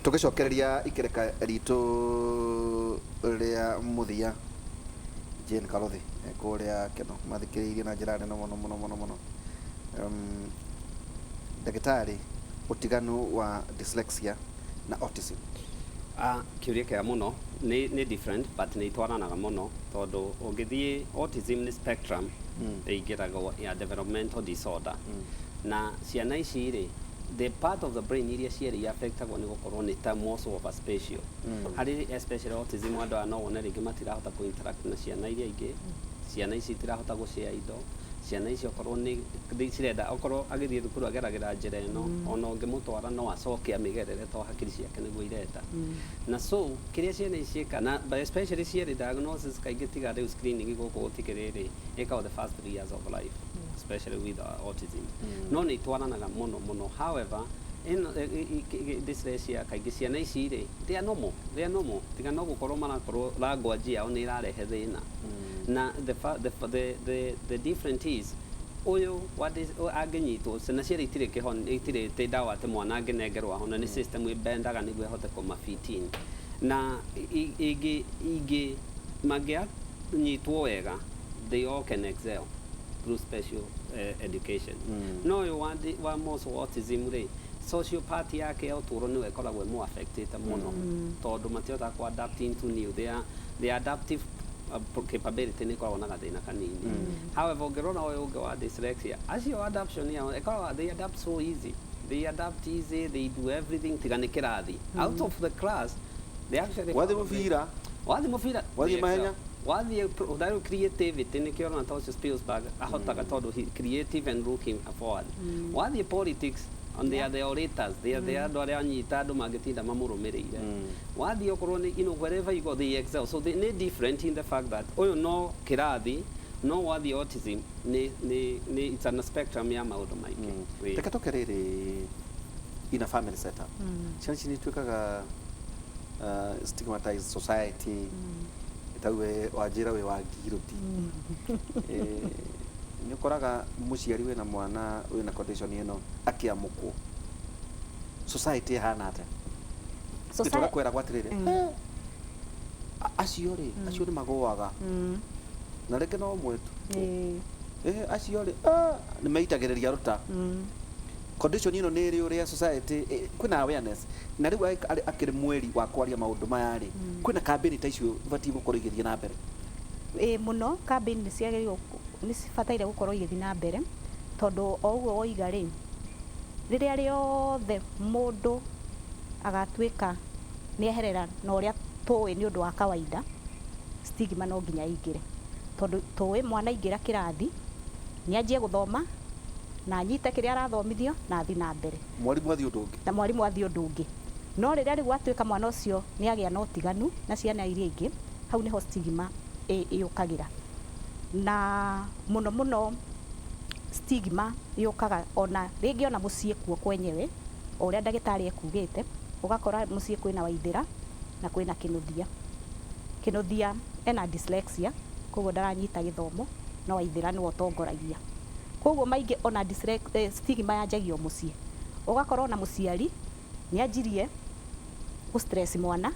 tugicokereria ikereka ritu ria muthia Jane Karothi kuria keno mathikiriirie na njira nene muno ndagitari utiganu wa dyslexia na autism. Kiuria kia muno ni different but ni twaranaga muno tondu ungithie autism ni spectrum igirago ya developmental disorder na ciana ici ri the part of the brain iria cieri affectagwo ni gukorwo ni ta muscle of a spatial hari especially autism andu no wona ringi matirahota ku interact na ciana iria ingi ciana ici tirahota gushare indo ciana ici okorwo ni cirenda okorwo agithie thukuru ageragira njira ino ona ungimutwara no acoke amigerere to hakiri ciake niguo irenda na so kiria ciana ici kana but especially cieri diagnosis kaingi tiga riu screening guku gutikiriri ikaw the first 3 years of life especially with autism no ni twaranaga muno however in dyslexia kaingi ciana ici ri they are normal tiga no gukorwo marakorwo language yao ni irarehe thina na the different is uyu what is agenyitwo ciana ciari itire kihon itire te dawa te mwana angenengerwa hona ni system ibendaga niguo ehote kuma 15 na igi magia nyitwo wega they all can excel through special education no you want wa most autism ri sociopath yake uturo ni wekoragwo more affected muno tondu matiota ku adapt into new they adaptive capability ni kwa ona gathina kanini however ngirona uyu ungi wa dyslexia acio adaption yao they adapt so easy they adapt easy they do everything tigane kirathi out of the class they actually wathi mufira mahenya wathi udaru creativity ni kiona tocho Spielberg ahotaga tondu creative and looking forward wathi politics and they are the orators they are andu aria anyita andu mangitinda mamurumirire wathi okorwo ni wherever you go they excel so they need different in the fact that uyu no kirathi no wathi autism ni it's on a spectrum ya maundu maingi reke tokerere in a family setup ciana cini twikaga stigmatized society itawe wajira we wangiroti ni koraga muciari we na mwana we na condition ino akiamukwo society hana ate society kwera gwatirire acio ni magoaga na reke no mwetu acio ni maitagiriria ruta condition ino ni ri uria society kwina awareness na riu akiri mweri wa kwaria maundu maya ri kwina campaign ta icio bati gukorwo igithie na mbere muno campaign ni ciagiririo ni cibataire gukorwo igithie na mbere tondu o uguo oiga ri riria riothe mundu agatwika ni eherera na uria tuwi ni undu wa kawaida stigma no nginya ingire tondu tuwi mwana ingira kirathi ni anjie guthoma na nyite kiria arathomithio na athi na mbere mwarimu athi undu ungi na mwarimu athi undu ungi no riria ri gwatwika mwana ucio ni agia no tiganu na ciana iria ingi hau niho stigma yukagira na muno stigma yukaga ona ringi ona mucie kuo kwenyewe uria ndagitari ekugite ugakora mucie kwina waithira na kwina kinuthia ena dyslexia koguo ndaranyita githomo no waithira ni wotongoragia koguo maingi ona stigma yanjagio mucie ugakora na muciari ni anjirie ku stress mwana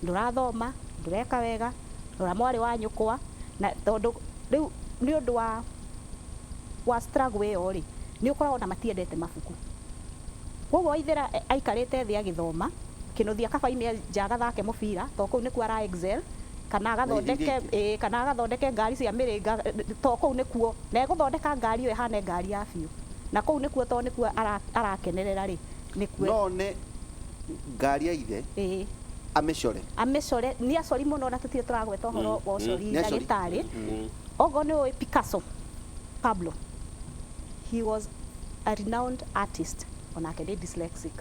ndurathoma ndureka wega ndura mwari wa nyukwa na tondu riu ni undu wa struggle yo ri ni ukoragwo na matiendete mabuku koguo ithira aikarite thi agithoma kinuthia kabaini njaga thake mubira to kuu ni ku ara excel kana agathondeke ngari cia miringa to kuu ni kuo na eguthondeka ngari yo hane ngari ya biu na kuu ni kuo to ni kuo arakenerera ri ni kuo no ne ngari ya ithe amecore ni acori muno na tutire turagweta horo wa acori ndagitari ogo ni Picasso Pablo he was a renowned artist onake ni dyslexic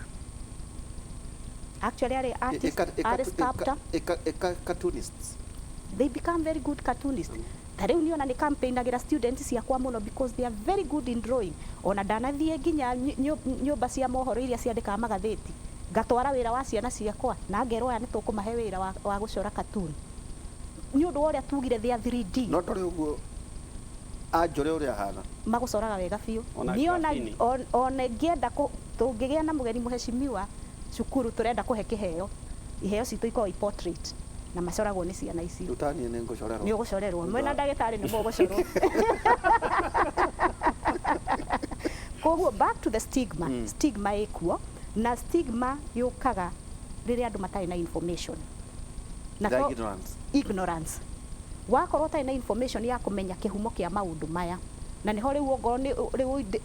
actually are artist sculptor cartoonists they become very good cartoonists tare uniona ni campaign agira students cia kwa muno because they are very good in drawing ona ndanathie nginya nyumba cia mohoro iria ciandika magatheti gatwara wira wa ciana ciakwa na ngerwa ni tukumahe wira wa gucora cartoon ni undu uria tugire thia 3D no tore uguo ajore uria hana magucoraga wega biu ni ona ngienda tungigia na mugeni muheshimiwa cukuru turenda kuhe kiheo iheo citu iko portrait na macoragwo ni ciana ici utani ni ngucorerwo ni ugucorerwo mwena ndagitari ni mugucorerwo koguo back to the stigma stigma ikuo na stigma yukaga riria andu matari na information na ignorance wakorwo utari na information ya kumenya kihumo kia maundu maya na niho riu ongoro ni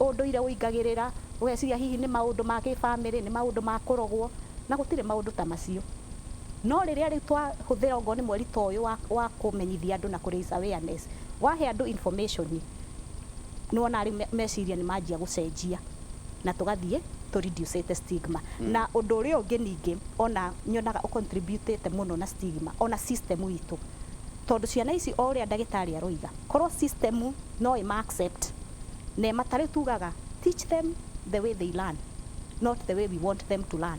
unduire uingagirira ugeciria hihi ni maundu ma family ni maundu ma kurogwo na gutire maundu ta macio no riria riu twahuthira ongoro ni mweri ta uyu wa kumenyithia andu na raise awareness wahe andu information ni wona ari meciria ni manjia gucenjia na tugathie to reduce the stigma na undu uri ungi ningi ona nyonaga contribute muno na stigma ona system itu tondu ciana ici o ria ndagitari aroiga korwo system no ima accept ne matari tugaga teach them the way they learn not the way we want them to learn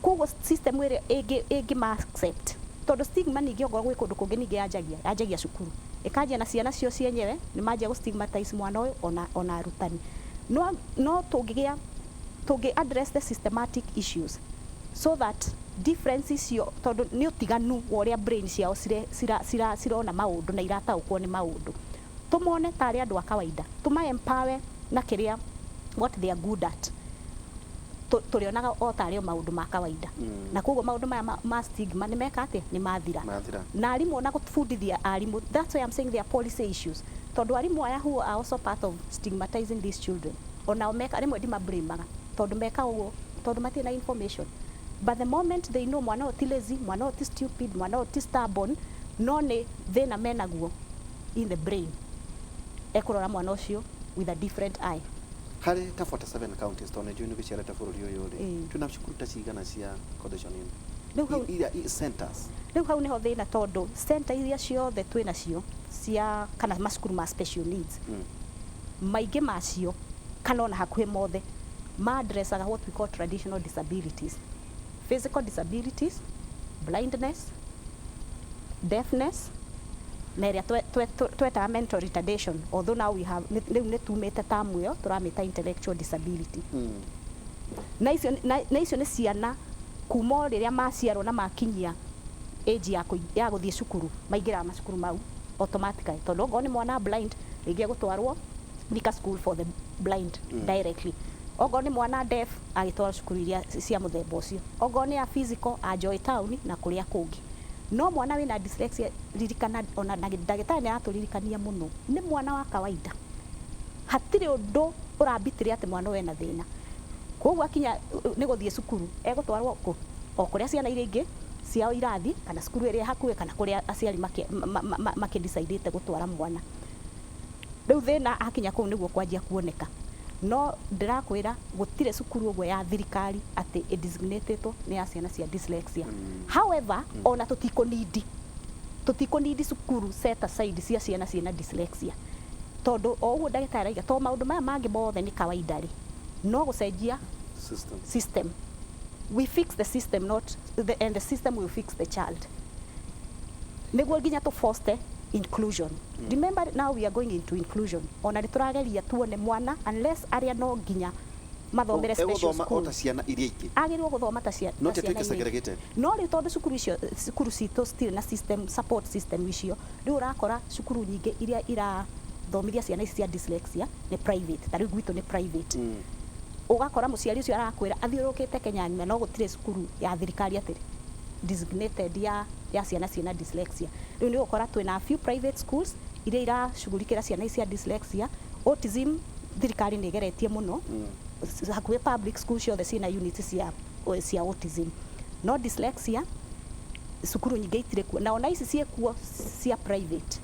koguo system iri igi ma accept tondu stigma ningi ongorwo gwi kundu kungi ningi yanjagia cukuru ikanjia na ciana cio cienyewe ni manjia gustigmatize mwana uyu ona arutani no tungi address the systematic issues so that differences cio tondu ni utiganu wa uria brain ciao cirona maundu na irataukwo ni maundu tumone tari andu a kawaida tuma empower na kiria what they are good at turionaga o tari maundu ma kawaida na koguo maundu maya ma stigma ni meka ati ni mathira na arimu ona gutufundithia arimu that's why I'm saying there are policy issues tondu arimu aya who are also part of stigmatizing these children ona meka rimwe di mabrimaga tondu meka uguo tondu matie na information but the moment they know mwana ti lazy mwana ti stupid mwana ti stubborn no ni thina menaguo in the brain ekurora mwana ucio with a different eye hari ta 47 counties tone juni bicereta bururi uyu ri tuna cukuru ta cigana cia conditioning centers riu hau niho thina tondu center iria ciothe twina cio cia kana macukuru ma special needs maingi macio kana ona hakuhi mothe ma addressaga what we call traditional disabilities physical disabilities blindness deafness na iria twetaga mental retardation although now we have riu ni tumite tamu yo turamita intellectual disability na icio ni ciana kuma riria maciarwo na makinyia age ya guthie cukuru maingira macukuru mau automatically tondu ongorwo ni mwana blind ringi gutwarwo Thika school for the blind directly ongorwo ni mwana deaf agitwara cukuru iria cia muthemba ucio ongorwo ni a physical a Joy Town na kuria kungi no mwana wina dyslexia ririkana ona ndagitari ni aturirikania muno ni mwana wa kawaida hatire undu urambitire ati mwana wena thina koguo akinya ni guthie cukuru egutwarwo ku o kuria ciana iria ingi ciao irathi kana cukuru iria hakuhi kana kuria aciari makidecide gutwara mwana riu thina akinya kuu niguo kwanjia kuoneka no ndirakwira gutire cukuru ogwo ya thirikari ati designated ni ya ciana cia dyslexia however ona tutikonidi cukuru set aside cia ciana ciana dyslexia tondu o uguo ndagitari aiga to maundu maya mangi mothe ni kawaida ri no gucenjia system we fix the system and the system will fix the child niguo nginya to foster inclusion remember now we are going into inclusion ona riturageria tuone mwana unless aria no nginya mathomere special school ota ciana iria ingi agirwo guthoma ta ciana no tetwike segregated no ri tondu cukuru cito still na system support system icio riu urakora cukuru nyingi iria irathomithia ciana ici cia dyslexia ni private tari gwitu ni private ugakora muciari ucio arakwira athiurukite Kenya ng'ima no gutire cukuru ya thirikari atiri designated ya ciana ciana dyslexia riu ni ukora twina a few private schools iria irashughulikira ciana ici cia dyslexia autism thirikari ni geretie muno hakuhi public schools ciothe cina units cia autism no dyslexia cukuru nyingi itire kuo na ona ici ciekuo cia private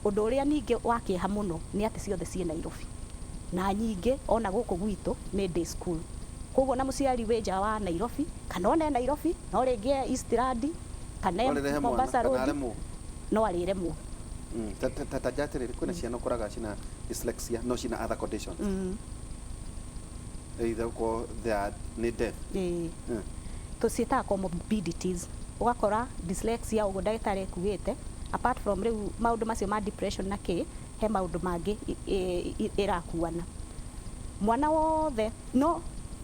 undu uria ningi wakiha muno ni ati ciothe ciĩ Nairobi na nyingi ona guku gwitu ni day school koguo na muciari wenja wa Nairobi kana ona Nairobi no ringi Eastland kana Mombasa Road no aliremwo tatajatire kuna ciana kuraga cina dyslexia no cina other conditions either ko they are deaf to ciita comorbidities ugakora dyslexia ugo ndagitari kuwite apart from riu maundu macio ma depression na he maundu mangi irakuana mwana wothe no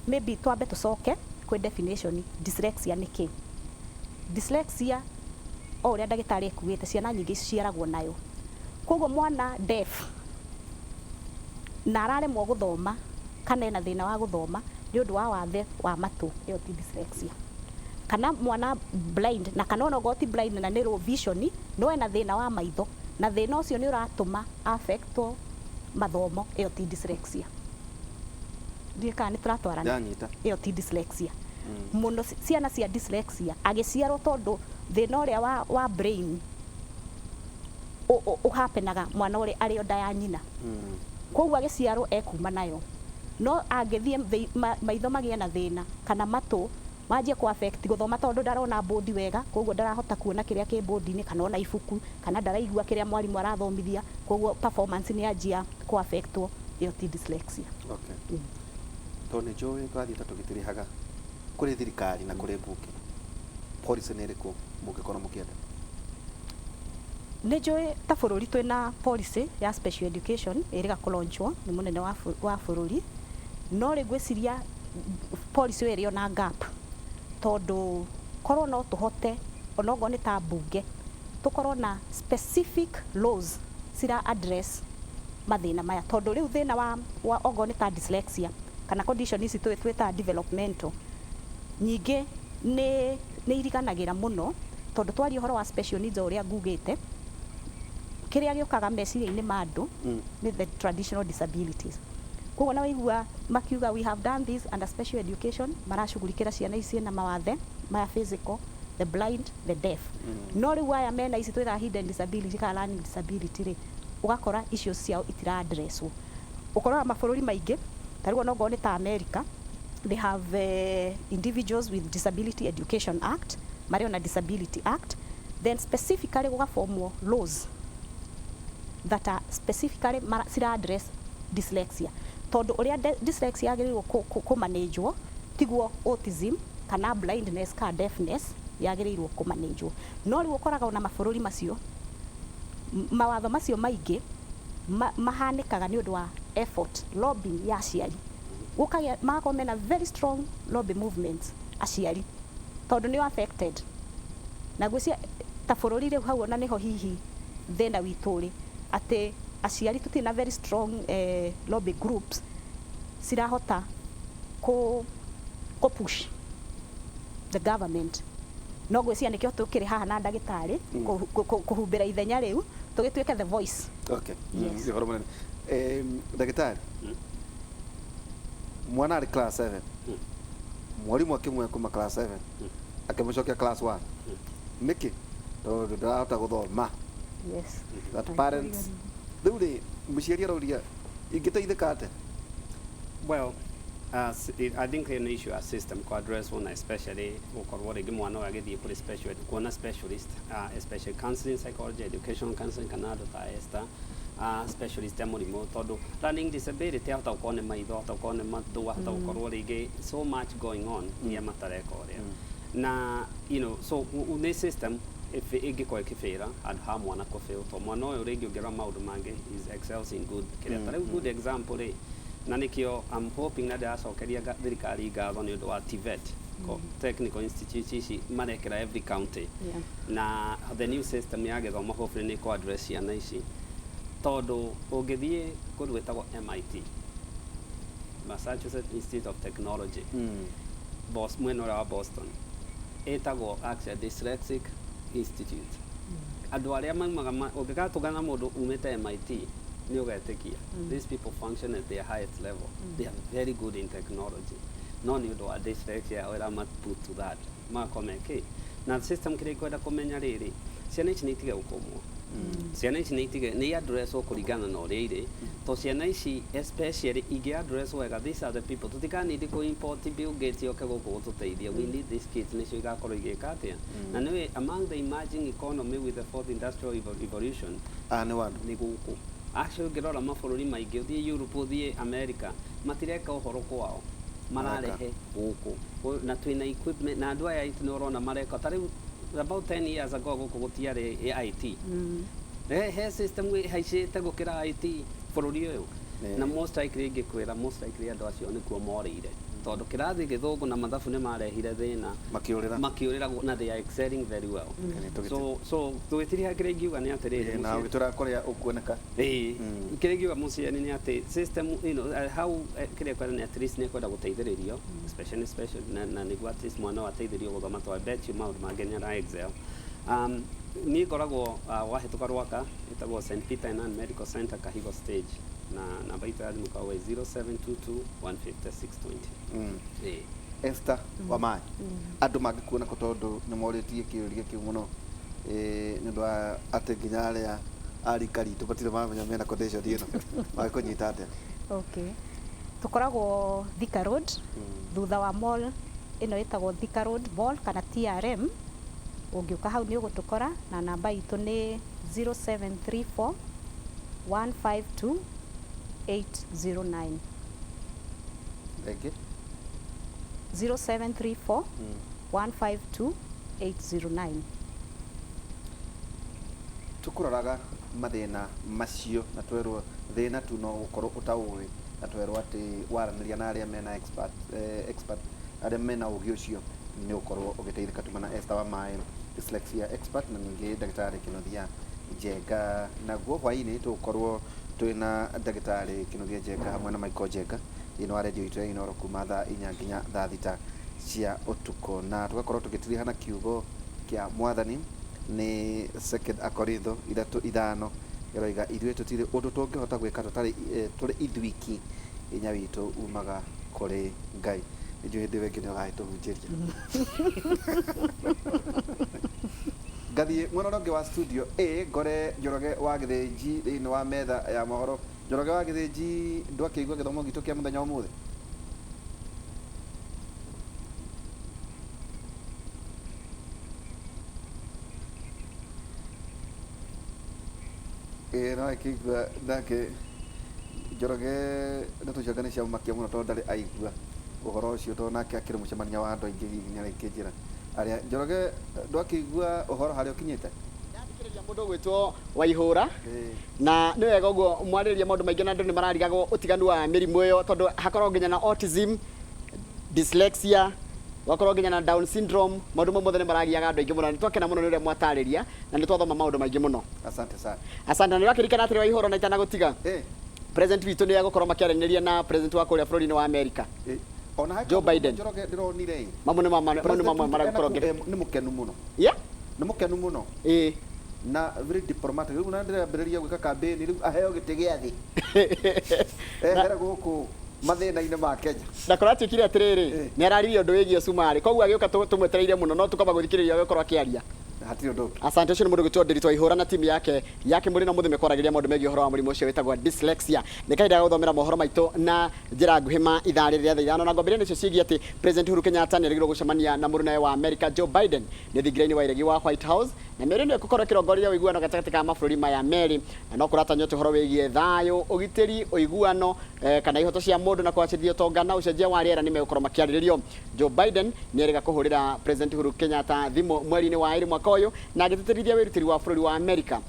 maybe twambe tucoke kwĩ definition dyslexia nĩ kĩ. Dyslexia o ũrĩa ndagĩtarĩ ekuugĩte ciana nyingĩ ciciaragwo nayo. Koguo mwana deaf na araremwo gũthoma kana ena thĩna wa gũthoma nĩ ũndũ wa wathe wa matũ, ĩyo ti dyslexia. Kana mwana blind na kana ona goti blind na nĩ low vision no ena thĩna wa maitho na thĩna ũcio nĩ ũratũma affectwo mathomo, ĩyo ti dyslexia. Ndiĩ kana nĩ tũratwarana, ĩyo ti dyslexia. Mũno ciana cia dyslexia agĩciarwo tondũ thĩna ũrĩa wa brain ũhapenaga mwana ũrĩa arĩ o nda ya nyina. Koguo agĩciarwo ekuma nayo. No angĩthiĩ maitho magĩe na thĩna kana matũ manjie ku affect gũthoma tondũ ndarona bodi wega, koguo ndarahota kuona kĩrĩa kĩ bodi-inĩ kana ona ibuku kana ndaraigua kĩrĩa mwarimũ arathomithia, koguo performance nĩ yanjia ku affectwo, ĩyo ti dyslexia. Okay. Tondũ nĩ njũĩ twathiĩte tũgĩtĩrĩhaga kũrĩ thirikari na kũrĩ mbunge, policy nĩ ĩrĩkũ mũngĩkorwo mũkĩenda? Nĩ njũĩ ta bũrũri twĩna policy ya special education ĩrĩga kũlaunchwo nĩ mũnene wa bũrũri, no rĩ ngwĩciria policy ĩyo ĩrĩ ona gap, tondũ korwo no tũhote onogo nĩ ta mbunge tũkorwo na specific laws cira address mathĩna maya, tondũ rĩu thĩna wa ogo nĩ ta dyslexia kana condition ici twĩta developmental nyingĩ nĩ iriganagĩra mũno, tondũ twaria ũhoro wa special needs ũrĩa ngugĩte, kĩrĩa gĩũkaga meciria-inĩ ma andũ nĩ the traditional disabilities. Koguo na waigua makiuga we have done this under special education, maracugurikĩra ciana ici na mawathe maya physical, the blind, the deaf. No rĩu aya mena ici twĩra hidden disability kana learning disability rĩ, ũgakora icio ciao itira addresswo. Ũkoraga mabũrũri maingĩ ta rĩu onogo nĩ ta America, they have individuals with disability education act, marĩ ona disability act, then specifically gũgaformwo laws that are specifically cira address dyslexia. Tondũ ũrĩa dyslexia yagĩrĩirwo kũmanĩjwo tiguo autism kana blindness kana deafness yagĩrĩirwo kũmanĩjwo. No rĩu ũkoraga ona mabũrũri macio mawatho macio maingĩ mahanĩkaga nĩ ũndũ wa effort lobbying ya aciari. Gũkagĩa magakorwo mena very strong lobby movements aciari tondũ nĩ affected. Na gwĩcia ta bũrũri rĩu hau ona nĩho hihi thĩna witũ rĩ, atĩ aciari tũtirĩ very strong lobby groups cirahota push the government. No gwĩcia nĩkĩo tũkĩrĩ haha na ndagĩtarĩ kũhumbĩra ithenya rĩu tũgĩtuĩke the voice. Okay. Yes. Ndagĩtarĩ, mwana arĩ class 7, mwarimũ akĩmwe kuma class 7 akĩmũcokia class 1, nĩkĩ? Tondũ ndarahota gũthoma. Yes. That parents rĩu rĩ mũciari arauria ingĩteithĩka atĩa? Well, I think an issue a system ko address one, especially ukorwo rĩngĩ mwana ũyũ agĩthiĩ kũrĩ special kuona specialist, especially counseling, psychology, educational counseling kana andũ ta Esther, specialist ya mũrimũ, tondũ learning disability ahota gũkorwo nĩ maitho, ahota gũkorwo nĩ matũ, ahota gũkorwo rĩngĩ so much going on iria matareka ũrĩa. Na you know, so this system if ingĩkorwo ĩkĩbĩra handũ ha mwana kũbĩra, to mwana ũyũ rĩngĩ ũngĩrora maũndũ mangĩ is excels in good kĩrĩa ta rĩu good example rĩ, na nĩkĩo I'm hoping na ndĩracokeria thirikari ngatho nĩ ũndũ wa TVET, technical institutes ici marekĩra every county, na the new system ya gĩthomo hopefully nĩ ĩkũ address ciana ici, tondũ ũngĩthiĩ kũndũ gwĩtagwo MIT, Massachusetts Institute of Technology, mwena ũrĩa wa Boston, ĩtagwo actually Dyslexic Institute. Andũ arĩa maumaga ũngĩgatũgana mũndũ umĩte MIT nĩ ũgetĩkia these people function at their highest level, they are very good in technology, no nĩ ũndũ wa dyslexia wĩra put to that makomeke na system kĩrĩa kwenda kũmenya rĩrĩ, ciana ici nĩ itige gũkomwo, ciana ici nĩ addresswo kũringana na ũrĩa irĩ, to ciana ici especially ingĩ addresswo wega, these are the people tũtikanindi kũ import Bill Gates yoke gũkũ gũtũteithia, we need these kids nĩcio igakorwo igĩka atĩa, na nĩ among the emerging economy with the fourth industrial revolution nĩ gũkũ. Actually ngĩrora mabũrũri maingĩ, ũthiĩ Europe, ũthiĩ America, matireka ũhoro kwao, mararehe gũkũ na twĩna equipment, na andũ aya nĩ ũrona mareka ta rĩu about 10 years ago gũkũ gũtiarĩ IT, he system haicĩte gũkĩra IT bũrũri ũyũ, na most likely ingĩkwĩra most likely andũ acio nĩkuo morĩire, tondu kirathi githungu na mathabu ni marehire thina makiurira na they are excelling very well. So tuwetiria kire ngiuga ni atiriri na ugitura korea ukuoneka kire ngiuga muciari ni ati system how kire kwa ni at least ni kwenda guteithiririo especially na niguo at least mwana wateithiririo guthoma to I bet you maundu mangenya ra excel. Ni ngoragwo wahituka rwaka itagwo St Peter and Medical Center Kahigo stage na namba itu ya thimu kwa 0722150620. Esther Wamai andu mangikuona ko tondu ni moritie kiuria kiu muno ni ndo ate nginya aria ari kari tupatire mamenya mena condition ino magikunyita atia. Okay, tukoragwo Thika Road thutha wa mall ino itagwo Thika Road Mall kana TRM. Ungiuka hau ni ugutukora na namba itu ni 0734 152 809. Ege 0734 152 809. Tukuroraga mathina macio na twerwo thina tu no gukorwo utauri na twerwo ati waraniria na aria mena expert aria mena ugi ucio ni ukorwo ugiteithika tumana Esther Wamai dyslexia expert na ningi daktari Kinothia Njenga na guo hwaini tukorwo twina daktari Kinothia Njenga hamwe na Michael Njenga ino radio itu ino kuma thaa 4 nginya thaa 6 cia utuko na tugakorwo tugitirihana kiugo kia mwathani ni 2 Korintho 3:5 iroiga ithuĩ tutire undu tungihota gwika tutari turi ithwiki inya witu umaga kuri Ngai. Ndio hindi wengi ni gagituhunjiria gathie mwonoronge wa studio ngore Njoroge wa Githinji thiini wa metha ya mohoro. Njoroge wa Githinji ndwakiigua githomo gitu kia muthenya umuthi? No akigua nake Njoroge natucangane cia makia muno tondu ndari aigua uhoro ucio tondu nake akiri mucemania wa andu aingi hihi niaraikĩnjĩra aria. Njoroge ndwakĩigua uhoro haria ũkinyĩte? Ndandikĩrĩria mũndũ gwĩtwo Waihũra na nĩ wega ũguo mwarĩrĩria maũndũ maingĩ na andũ nĩ mararigagwo ũtiganu wa mĩrimũ ĩyo tondu hakorwo nginya na autism, dyslexia, wakorwo nginya na Down syndrome, maũndũ mamwe mothe nĩ maragiaga andũ aingĩ mũno. Nĩ twakena mũno nĩ ũrĩa mwatarĩria na nĩ twathoma maũndũ maingĩ mũno. Asante sana. Asante. Na nĩwakĩririkana atĩrĩ Waihũra na itanagũtiga president witũ nĩ egũkorwo makĩaranĩria na president wa kũrĩa bũrũri-inĩ wa America Joe Biden. Njoroge ndironire mamwe marakorwo nĩ mũkenu mũno. Nĩ mũkenu mũno na very diplomatic. Rĩu na ndĩrambĩrĩria gwĩka campaign rĩu aheo gĩtĩ gĩa thĩ ehere gũkũ mathĩna-inĩ ma Kenya. Ndakorwo atuĩkire atĩrĩrĩ nĩ araririe ũndũ wĩgiĩ cumarĩ, koguo agĩũka tũmwetereire mũno no tũkamba gũthikĩrĩria agĩkorwo akĩaria. Asante ũcio nĩ mũndũ gwĩtwo Ndereti Waihũra na timu yake mũrĩ na mũthime kwaragĩria maũndũ megiĩ ũhoro wa mũrimũ ũcio wĩtagwo dyslexia. Nĩ kahinda ga gũthomera mohoro maitũ na njĩra nguhĩ ma ithaa rĩrĩ rĩa thaa 5 na ngwambĩrĩria nĩcio ciĩgiĩ atĩ President Uhuru Kenyatta nĩ erĩgĩrĩirwo gũcemania na mũrũnawe wa America Joe Biden nĩ thingira-inĩ wa iregi wa White House na mĩario nĩ ĩgũkorwo ĩkĩrongoreria ũiguano gatagatĩ ka mabũrũri maya merĩ na no kũratanywo ũhoro wĩgiĩ thayũ, ũgitĩri, ũiguano kana ihoto cia mũndũ na kũgacĩrithia ũtonga na ũcenjia wa rĩera nĩ megũkorwo makĩarĩrĩrio. Joe Biden nĩ erĩga kũhũrĩra President Uhuru Kenyatta thimũ mweri-inĩ wa 2 mwaka ũyũ na agĩtĩtĩrithia wĩrutĩri wa bũrũri wa America